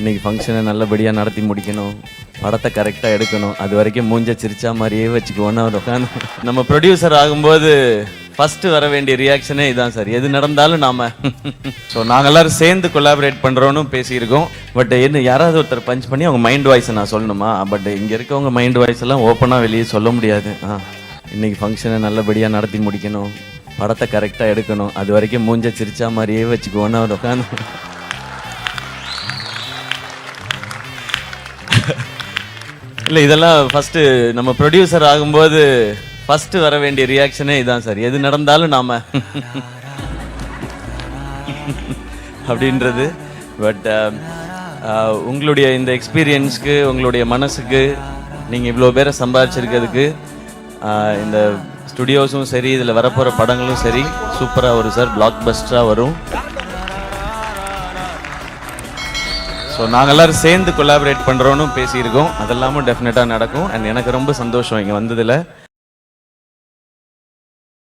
இன்னைக்கு ஃபங்க்ஷனை நல்லபடியாக நடத்தி முடிக்கணும், படத்தை கரெக்டாக எடுக்கணும், அது வரைக்கும் மூஞ்ச சிரிச்சா மாதிரியே வச்சுக்குவோன்னு அவர் உட்காந்து நம்ம ப்ரொடியூசர் ஆகும்போது ஃபஸ்ட்டு வர வேண்டிய ரியாக்ஷனே இதான் சார். எது நடந்தாலும் நாம ஸோ நாங்கள் எல்லாரும் சேர்ந்து கொலாபரேட் பண்ணுறோன்னு பேசியிருக்கோம். பட் என்ன யாராவது ஒருத்தர் பஞ்ச் பண்ணி அவங்க மைண்ட் வாய்ஸை நான் சொல்லணுமா? பட் இங்கே இருக்கவங்க மைண்ட் வாய்ஸ் எல்லாம் ஓப்பனாக வெளியே சொல்ல முடியாது. இன்னைக்கு ஃபங்க்ஷனை நல்லபடியாக நடத்தி முடிக்கணும், படத்தை கரெக்டாக எடுக்கணும், அது வரைக்கும் மூஞ்ச சிரிச்சா மாதிரியே வச்சுக்குவோன்னு அவர் உட்காந்து இல்லை இதெல்லாம் ஃபஸ்ட்டு நம்ம ப்ரொடியூசர் ஆகும்போது ஃபஸ்ட்டு வர வேண்டிய ரியாக்ஷனே இதான் சார். எது நடந்தாலும் நாம அப்படின்றது. பட் உங்களுடைய இந்த எக்ஸ்பீரியன்ஸ்க்கு, உங்களுடைய மனசுக்கு, நீங்கள் இவ்வளோ பேரை சம்பாதிச்சிருக்கிறதுக்கு இந்த ஸ்டுடியோஸும் சரி, இதில் வரப்போகிற படங்களும் சரி சூப்பராக வரும் சார், பிளாக் பஸ்டராக வரும். ஸோ நாங்கள் எல்லோரும் சேர்ந்து கொலாபரேட் பண்ணுறோன்னு பேசியிருக்கோம். அதெல்லாமும் டெஃபினட்டாக நடக்கும். அண்ட் எனக்கு ரொம்ப சந்தோஷம் இங்கே வந்ததில்.